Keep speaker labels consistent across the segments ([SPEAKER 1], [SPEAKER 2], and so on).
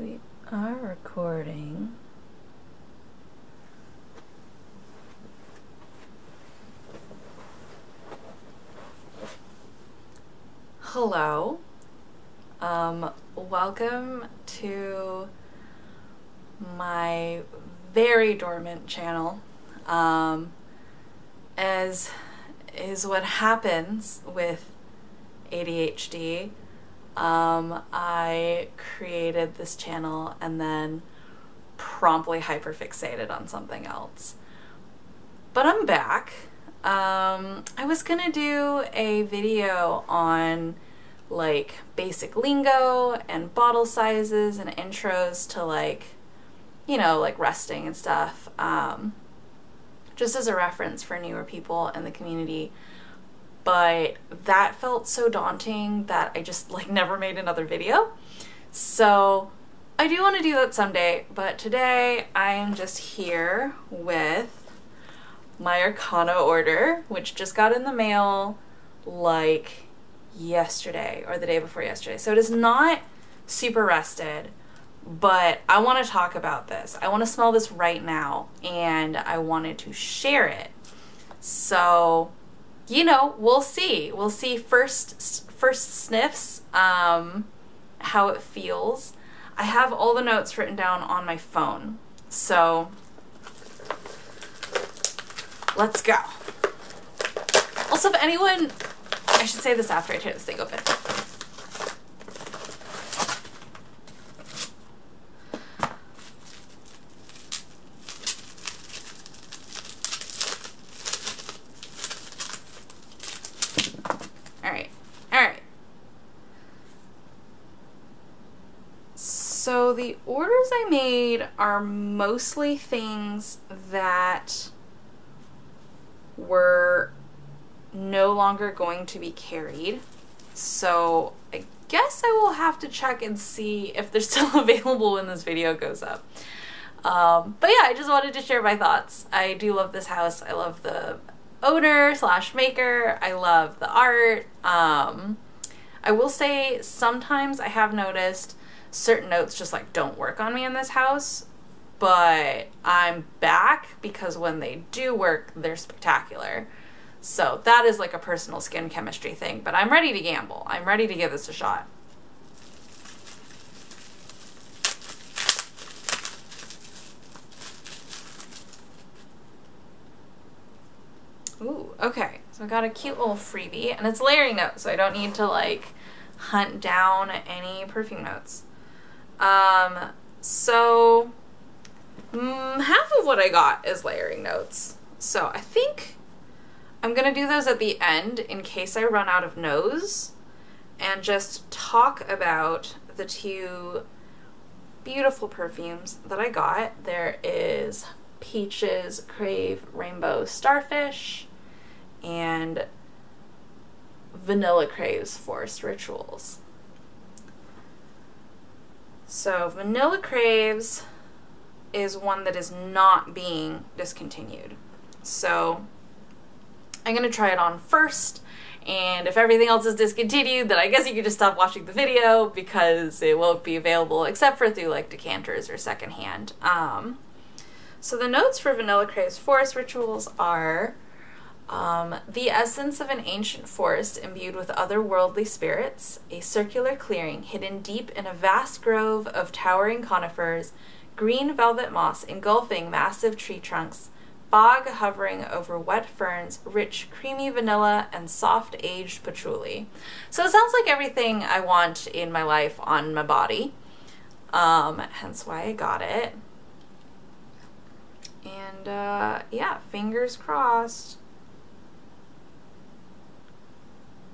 [SPEAKER 1] We are recording. Hello. Welcome to my very dormant channel. As is what happens with ADHD. I created this channel and then promptly hyperfixated on something else. But I'm back. I was gonna do a video on like basic lingo and bottle sizes and intros to like, you know, like resting and stuff. Just as a reference for newer people in the community. But that felt so daunting that I just like never made another video. So I do want to do that someday, but today I am just here with my Arcana order, which just got in the mail like yesterday or the day before yesterday. So it is not super rested, but I want to talk about this. I want to smell this right now and I wanted to share it. So, you know, we'll see. We'll see first sniffs, how it feels. I have all the notes written down on my phone. So let's go. Also, if anyone, I should say this after I tear this thing open. Alright. So the orders I made are mostly things that were no longer going to be carried. So I guess I will have to check and see if they're still available when this video goes up. But yeah, I just wanted to share my thoughts. I do love this house. I love the owner / maker. I love the art. I will say sometimes I have noticed certain notes just like don't work on me in this house, but I'm back because when they do work, they're spectacular. So that is like a personal skin chemistry thing, but I'm ready to gamble. I'm ready to give this a shot. Ooh, okay. So I got a cute little freebie, and it's layering notes, so I don't need to like hunt down any perfume notes. So half of what I got is layering notes. So I think I'm gonna do those at the end in case I run out of nose and just talk about the two beautiful perfumes that I got. There is Peach's Crave Rainbow Starfish and Vanilla Craves Forest Rituals. So Vanilla Craves is one that is not being discontinued. So I'm gonna try it on first, and if everything else is discontinued, then I guess you can just stop watching the video because it won't be available except for through like decanters or secondhand. So the notes for Vanilla Craves Forest Rituals are the essence of an ancient forest imbued with otherworldly spirits, a circular clearing hidden deep in a vast grove of towering conifers, green velvet moss engulfing massive tree trunks, fog hovering over wet ferns, rich creamy vanilla, and soft aged patchouli. So it sounds like everything I want in my life on my body, hence why I got it. And yeah, fingers crossed.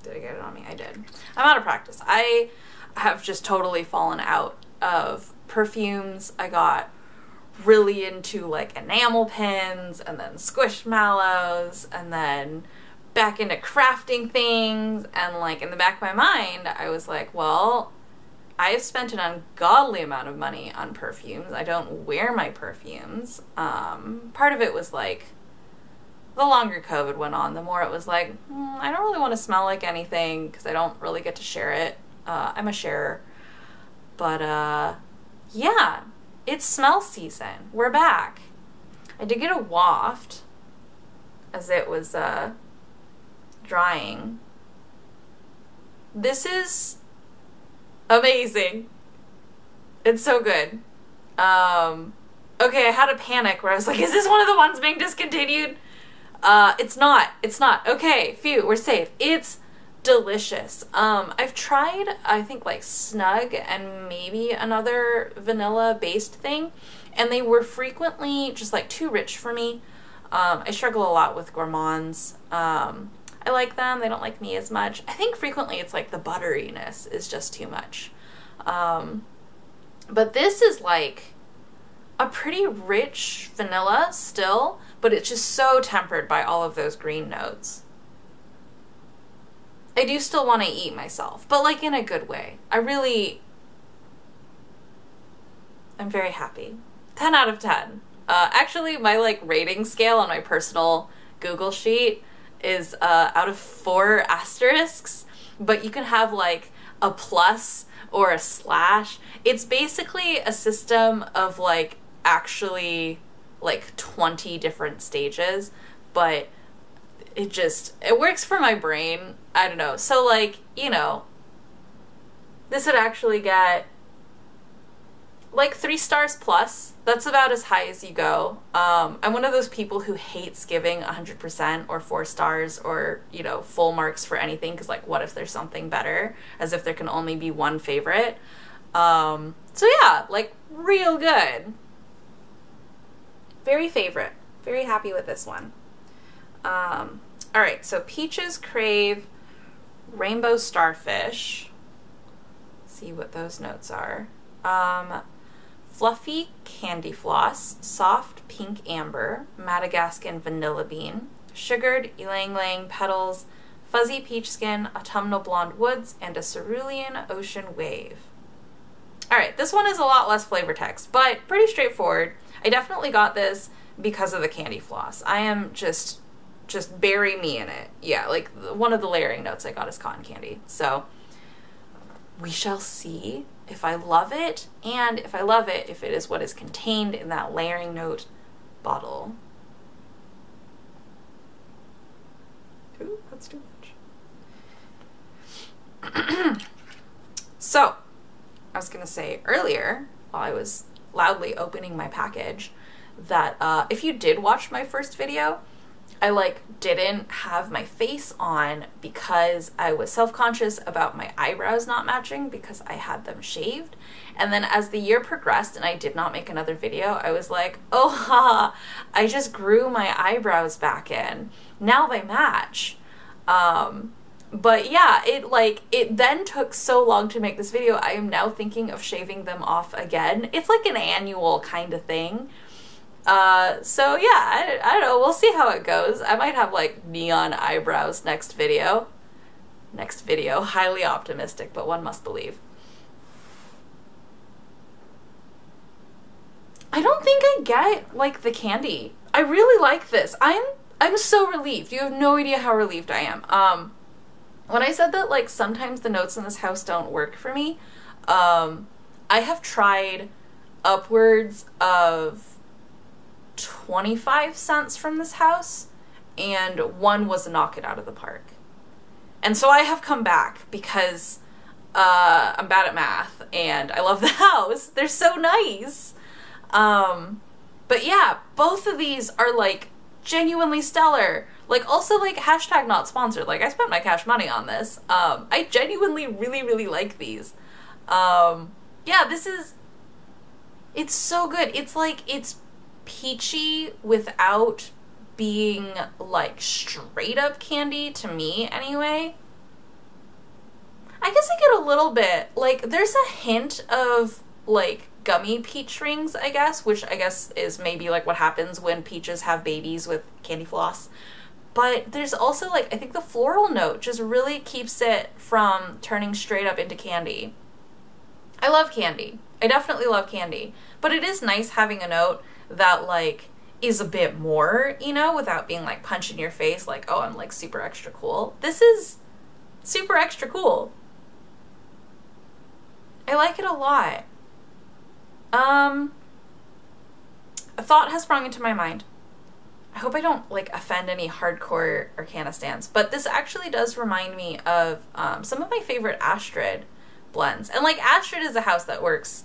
[SPEAKER 1] Did I get it on me? I did. I'm out of practice. I have just totally fallen out of perfumes. I got really into like enamel pins and then squishmallows and then back into crafting things, and like in the back of my mind I was like, well, I have spent an ungodly amount of money on perfumes. I don't wear my perfumes. Part of it was like the longer COVID went on, the more it was like, I don't really want to smell like anything because I don't really get to share it. I'm a sharer. But yeah, it's smell season. We're back. I did get a waft as it was drying. This is amazing. It's so good. Okay, I had a panic where I was like, is this one of the ones being discontinued? It's not. It's not. Okay, phew, we're safe. It's delicious. I've tried, I think, like Snug and maybe another vanilla-based thing, and they were frequently just like too rich for me. I struggle a lot with gourmands. I like them. They don't like me as much. I think frequently it's like the butteriness is just too much. But this is like a pretty rich vanilla still, but it's just so tempered by all of those green notes. I do still want to eat myself, but like in a good way. I'm very happy. 10 out of 10. Actually, my like rating scale on my personal Google sheet is out of 4 asterisks, but you can have like a plus or a slash. It's basically a system of like actually like 20 different stages, but it works for my brain. I don't know. So like, you know, this would actually get like 3 stars plus. That's about as high as you go. I'm one of those people who hates giving 100% or 4 stars or, you know, full marks for anything, because like what if there's something better, as if there can only be one favorite. So yeah, like real good. Very favorite. Very happy with this one. All right, so Peaches Crave Rainbow Starfish. See what those notes are. Fluffy Candy Floss, Soft Pink Amber, Madagascan Vanilla Bean, Sugared Ylang Ylang Petals, Fuzzy Peach Skin, Autumnal Blonde Woods, and a Cerulean Ocean Wave. Alright, this one is a lot less flavor text, but pretty straightforward. I definitely got this because of the candy floss. I am just bury me in it. Yeah, like one of the layering notes I got is cotton candy. So we shall see if I love it, and if I love it, if it is what is contained in that layering note bottle. Ooh, that's too much. So, I was gonna say earlier, while I was loudly opening my package, that if you did watch my first video, I like didn't have my face on because I was self-conscious about my eyebrows not matching because I had them shaved. And then as the year progressed and I did not make another video, I was like, oh ha, I just grew my eyebrows back in. Now they match. But yeah, it then took so long to make this video. I am now thinking of shaving them off again. It's like an annual kind of thing. So yeah, I don't know, we'll see how it goes. I might have like neon eyebrows next video. Highly optimistic, but one must believe. I don't think I get like the candy. I really like this. I'm so relieved. You have no idea how relieved I am. When I said that like sometimes the notes in this house don't work for me, I have tried upwards of 25 scents from this house, and one was a knock it out of the park. And so I have come back because I'm bad at math and I love the house. They're so nice. But yeah, both of these are like genuinely stellar. Like also like hashtag not sponsored. Like I spent my cash money on this. I genuinely really like these. Yeah, it's so good. It's like, it's peachy without being like straight up candy, to me anyway. I guess I get a little bit, like there's a hint of like gummy peach rings, I guess, which I guess is maybe like what happens when peaches have babies with candy floss. But there's also like, I think the floral note just really keeps it from turning straight up into candy. I love candy. I definitely love candy. But it is nice having a note that like is a bit more, you know, without being like punch in your face like, oh, I'm like super extra cool. This is super extra cool. I like it a lot. A thought has sprung into my mind. I hope I don't like offend any hardcore Arcana stans, but this actually does remind me of some of my favorite Astrid blends. And like Astrid is a house that works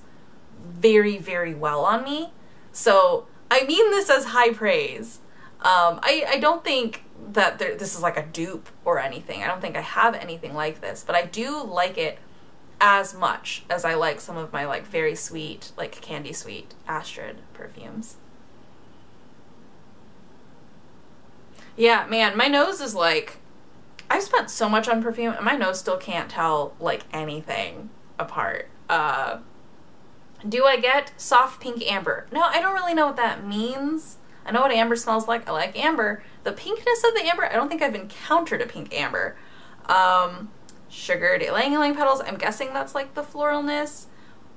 [SPEAKER 1] very, very well on me. So I mean this as high praise. I don't think that this is like a dupe or anything. I don't think I have anything like this, but I do like it as much as I like some of my like very sweet, like candy sweet Astrid perfumes. Yeah, man, my nose is like, I've spent so much on perfume and my nose still can't tell like anything apart. Do I get soft pink amber? No, I don't really know what that means. I know what amber smells like. I like amber. The pinkness of the amber, I don't think I've encountered a pink amber. Sugared ylang-ylang petals, I'm guessing that's like the floralness.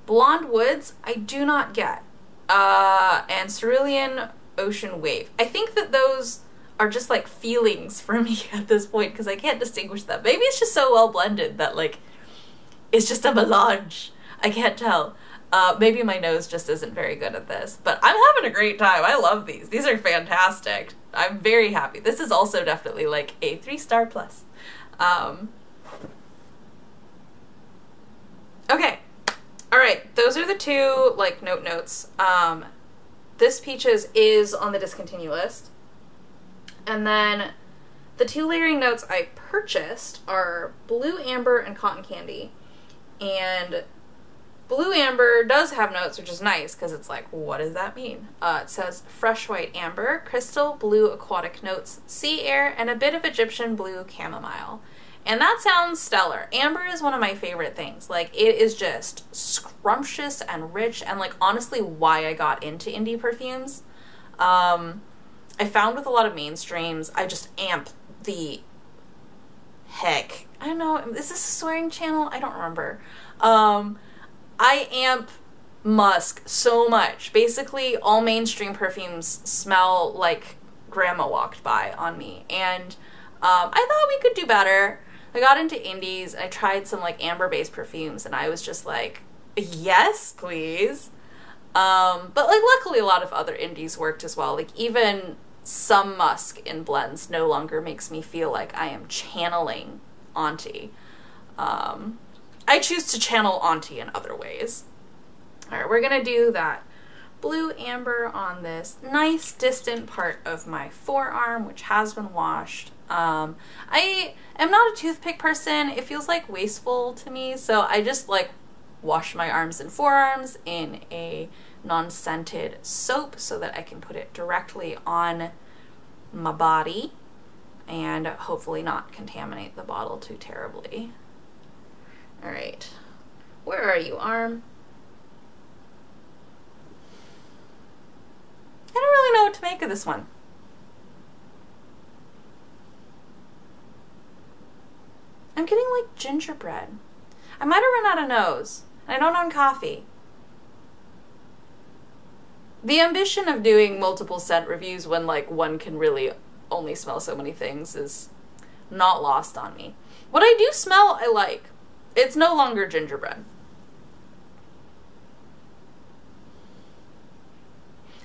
[SPEAKER 1] Blonde woods, I do not get. And cerulean ocean wave. I think that those are just like feelings for me at this point because I can't distinguish them. Maybe it's just so well blended that like it's just a melange. I can't tell. Maybe my nose just isn't very good at this, but I'm having a great time. I love these. These are fantastic. I'm very happy. This is also definitely like a 3-star plus. Okay. All right. Those are the two like notes. This Peaches is on the discontinue list. And then the 2 layering notes I purchased are Blue Amber and Cotton Candy. And Blue Amber does have notes, which is nice because it's like, what does that mean? It says fresh white amber, crystal blue aquatic notes, sea air, and a bit of Egyptian blue chamomile. And that sounds stellar. Amber is one of my favorite things. Like, it is just scrumptious and rich and like honestly why I got into indie perfumes. I found with a lot of mainstreams, I just amp the heck. I don't know, is this a swearing channel? I don't remember. I amp musk so much. Basically, all mainstream perfumes smell like grandma walked by on me. And I thought we could do better. I got into indies. I tried some like amber-based perfumes and I was just like, yes, please. But like luckily a lot of other indies worked as well. Like even some musk in blends no longer makes me feel like I am channeling Auntie. I choose to channel Auntie in other ways. All right, we're gonna do that blue amber on this nice distant part of my forearm, which has been washed. I am not a toothpick person. It feels like wasteful to me, so I just like wash my arms and forearms in a non-scented soap so that I can put it directly on my body and hopefully not contaminate the bottle too terribly. All right, where are you, arm? I don't really know what to make of this one. I'm getting like gingerbread. I might have run out of nose. I don't own coffee. The ambition of doing multiple scent reviews when like one can really only smell so many things is not lost on me. What I do smell, I like. It's no longer gingerbread.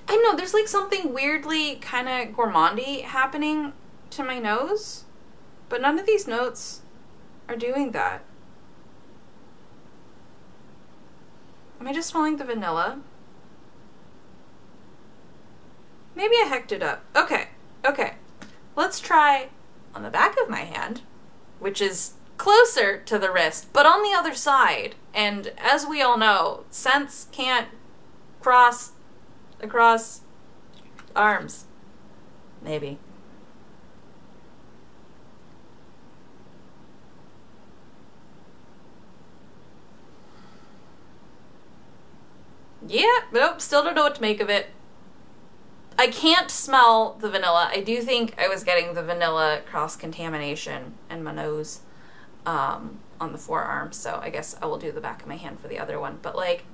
[SPEAKER 1] I know, there's like something weirdly kind of gourmandy happening to my nose, but none of these notes are doing that. Am I just smelling the vanilla? Maybe I hecked it up. Okay, okay. Let's try on the back of my hand, which is closer to the wrist, but on the other side. And as we all know, scents can't cross across arms. Maybe. Yeah, nope, still don't know what to make of it. I can't smell the vanilla. I do think I was getting the vanilla cross-contamination in my nose on the forearm, so I guess I will do the back of my hand for the other one. But like,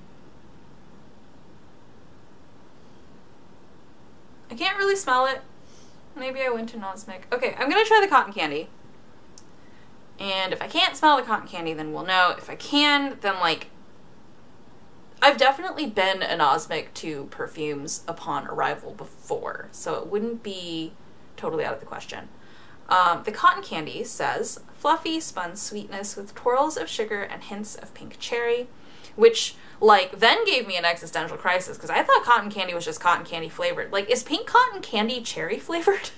[SPEAKER 1] I can't really smell it. Maybe I went to non-smic. Okay, I'm gonna try the cotton candy. And if I can't smell the cotton candy, then we'll know. If I can, then like, I've definitely been anosmic to perfumes upon arrival before, so it wouldn't be totally out of the question. The cotton candy says, fluffy spun sweetness with twirls of sugar and hints of pink cherry, which, like, then gave me an existential crisis, because I thought cotton candy was just cotton candy flavored. Like, is pink cotton candy cherry flavored?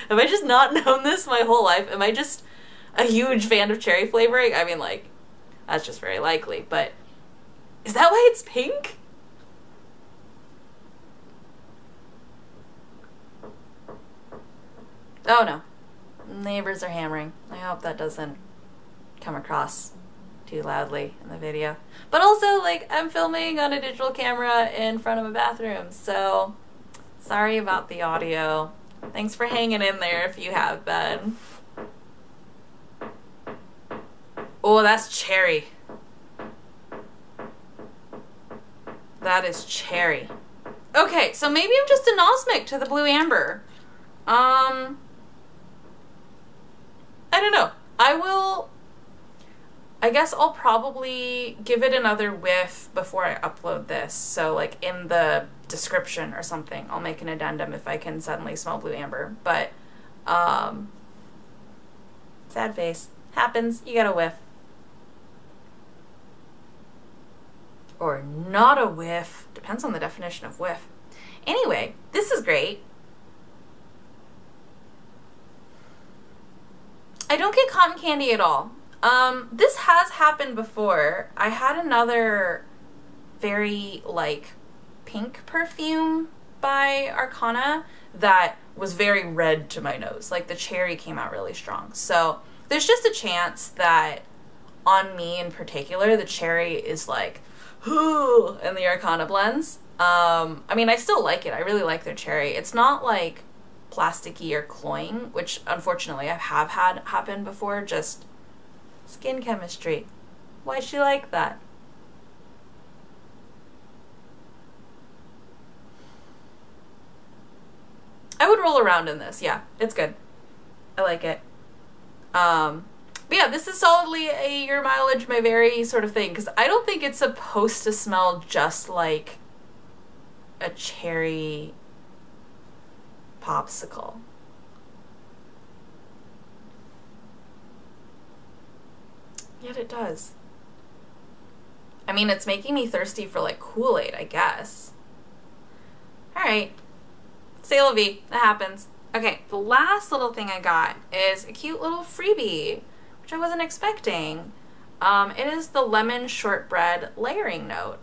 [SPEAKER 1] Have I just not known this my whole life? Am I just a huge fan of cherry flavoring? I mean, like, that's just very likely, but is that why it's pink? Oh no. Neighbors are hammering. I hope that doesn't come across too loudly in the video. But also, like, I'm filming on a digital camera in front of a bathroom, so sorry about the audio. Thanks for hanging in there if you have been. Oh, that's cherry. That is cherry. Okay, so maybe I'm just anosmic to the blue amber. I don't know. I guess I'll probably give it another whiff before I upload this. So, like, in the description or something, I'll make an addendum if I can suddenly smell blue amber. But, sad face. Happens. You get a whiff. Or not a whiff. Depends on the definition of whiff. Anyway, this is great. I don't get cotton candy at all. This has happened before. I had another very, like, pink perfume by Arcana that was very red to my nose. Like, the cherry came out really strong. So there's just a chance that on me in particular, the cherry is like, whoo, in the Arcana blends. I mean, I still like it. I really like their cherry. It's not like plasticky or cloying, which unfortunately I have had happen before. Just skin chemistry. Why'd she like that? I would roll around in this. Yeah, it's good. I like it. But yeah, this is solidly a your mileage may vary sort of thing, because I don't think it's supposed to smell just like a cherry popsicle. Yet it does. I mean, it's making me thirsty for, like, Kool-Aid, I guess. Alright. C'est la vie. That happens. Okay, the last little thing I got is a cute little freebie, which I wasn't expecting. It is the lemon shortbread layering note.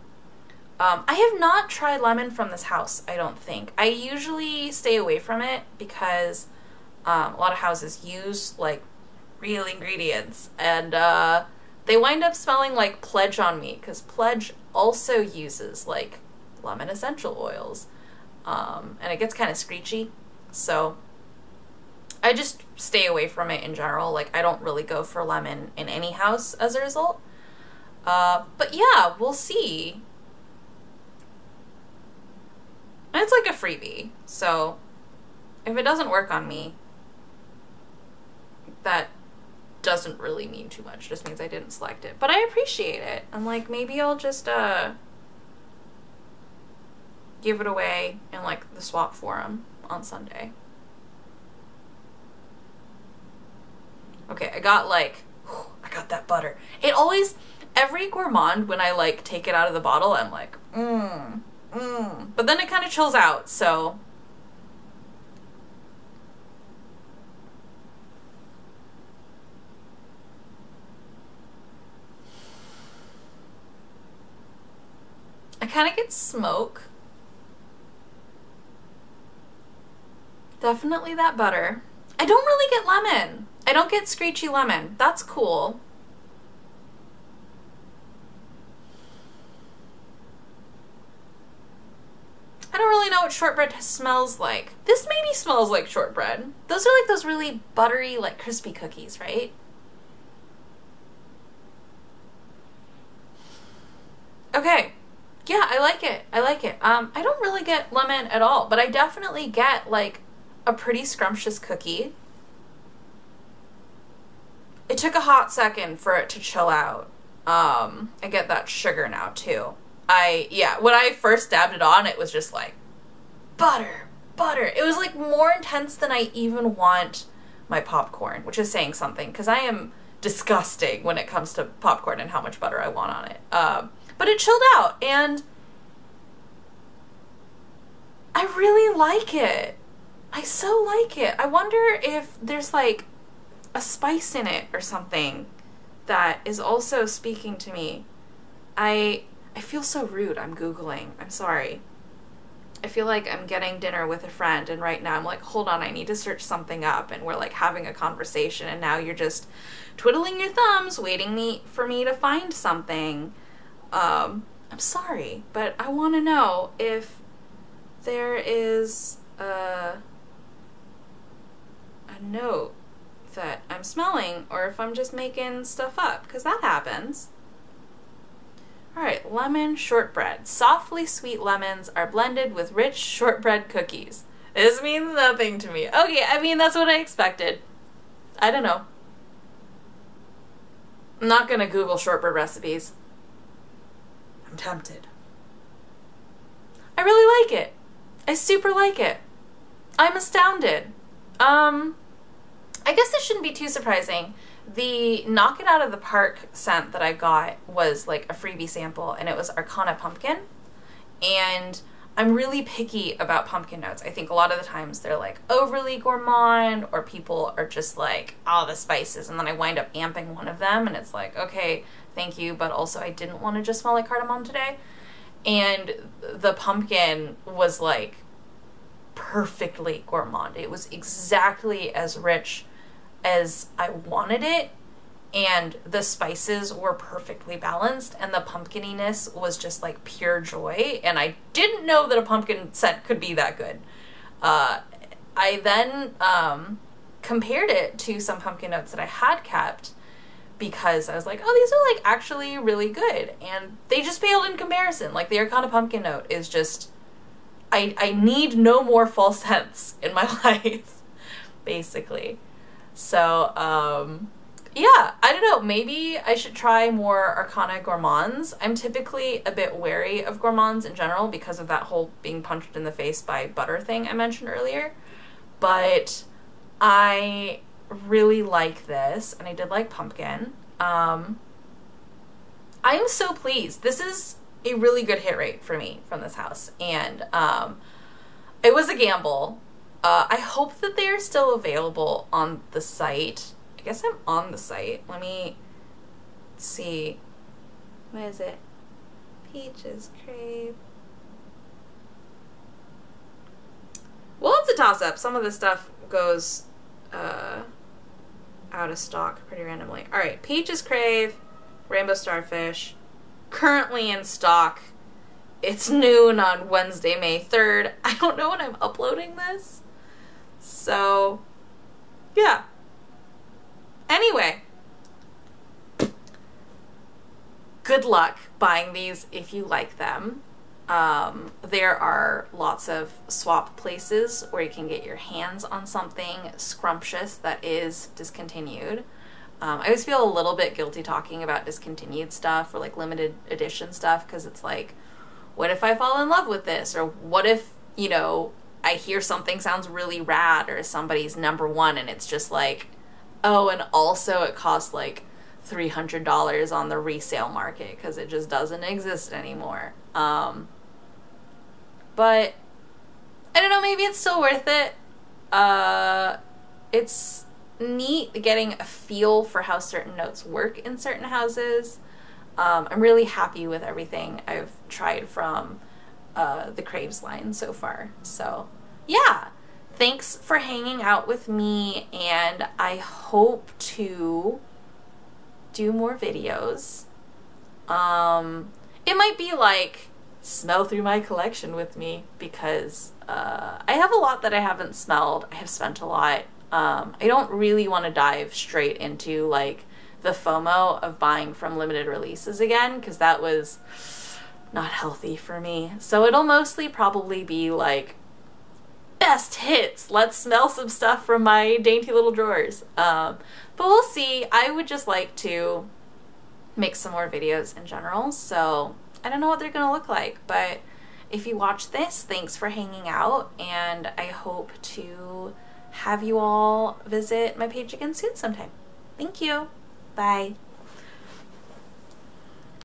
[SPEAKER 1] I have not tried lemon from this house, I don't think. I usually stay away from it because a lot of houses use, like, real ingredients, and they wind up smelling like Pledge on me, because Pledge also uses, like, lemon essential oils, and it gets kind of screechy, so I just stay away from it in general. Like, I don't really go for lemon in any house as a result. But yeah, we'll see. And it's like a freebie, so if it doesn't work on me, that doesn't really mean too much. It just means I didn't select it. But I appreciate it. And, like, maybe I'll just give it away in, like, the swap forum on Sunday. Okay, I got, like, I got that butter. It always, every gourmand, when I, like, take it out of the bottle, I'm like, But then it kind of chills out, so. I kind of get smoke. Definitely that butter. I don't really get lemon. I don't get screechy lemon. That's cool. I don't really know what shortbread smells like. This maybe smells like shortbread. Those are like those really buttery, like, crispy cookies, right? Okay. Yeah, I like it. I like it. I don't really get lemon at all, but I definitely get, like, a pretty scrumptious cookie. It took a hot second for it to chill out. I get that sugar now, too. yeah, when I first dabbed it on, it was just like, butter, butter. It was like more intense than I even want my popcorn, which is saying something, because I am disgusting when it comes to popcorn and how much butter I want on it. But it chilled out, and I really like it. I so like it. I wonder if there's like a spice in it or something that is also speaking to me. I feel so rude. I'm Googling. I'm sorry. I feel like I'm getting dinner with a friend, and right now I'm like, hold on, I need to search something up, and we're like having a conversation, and now you're just twiddling your thumbs waiting for me to find something. I'm sorry, but I want to know if there is a note that I'm smelling, or if I'm just making stuff up, because that happens. Alright, lemon shortbread. Softly sweet lemons are blended with rich shortbread cookies. This means nothing to me. Okay, I mean, that's what I expected. I don't know. I'm not gonna Google shortbread recipes. I'm tempted. I really like it. I super like it. I'm astounded. I guess this shouldn't be too surprising. The Knock It Out of the Park scent that I got was like a freebie sample, and it was Arcana pumpkin. And I'm really picky about pumpkin notes. I think a lot of the times they're like overly gourmand, or people are just like, oh, the spices, and then I wind up amping one of them, and it's like, okay, thank you, but also I didn't want to just smell like cardamom today. And the pumpkin was like perfectly gourmand. It was exactly as rich as I wanted it, and the spices were perfectly balanced, and the pumpkininess was just like pure joy, and I didn't know that a pumpkin scent could be that good. I then compared it to some pumpkin notes that I had kept, because I was like, oh, these are like actually really good, and they just paled in comparison. Like the Arcana pumpkin note is just, I need no more false scents in my life, basically. So, yeah, I don't know, maybe I should try more Arcana gourmands. I'm typically a bit wary of gourmands in general because of that whole being punched in the face by butter thing I mentioned earlier. But I really like this, and I did like pumpkin. I am so pleased. This is a really good hit rate for me from this house, and it was a gamble. I hope that they are still available on the site. I guess I'm on the site. Let me see. What is it? Peaches Crave. Well, it's a toss-up. Some of the stuff goes out of stock pretty randomly. Alright, Peaches Crave, Rainbow Starfish, currently in stock. It's noon on Wednesday, May 3rd. I don't know when I'm uploading this. So, yeah. Anyway, good luck buying these if you like them. There are lots of swap places where you can get your hands on something scrumptious that is discontinued. I always feel a little bit guilty talking about discontinued stuff or like limited edition stuff, because it's like, what if I fall in love with this? Or what if, you know, I hear something sounds really rad, or somebody's #1 and it's just like, oh, and also it costs like $300 on the resale market because it just doesn't exist anymore. But I don't know, maybe it's still worth it. It's neat getting a feel for how certain notes work in certain houses. I'm really happy with everything I've tried from the Craves line so far. So yeah, thanks for hanging out with me, and I hope to do more videos. It might be like smell through my collection with me, because I have a lot that I haven't smelled. I have spent a lot. I don't really want to dive straight into like the FOMO of buying from limited releases again, because that was not healthy for me. So it'll mostly probably be like best hits. Let's smell some stuff from my dainty little drawers. But we'll see. I would just like to make some more videos in general, so I don't know what they're gonna look like, but if you watch this, thanks for hanging out, and I hope to have you all visit my page again soon sometime. Thank you. Bye.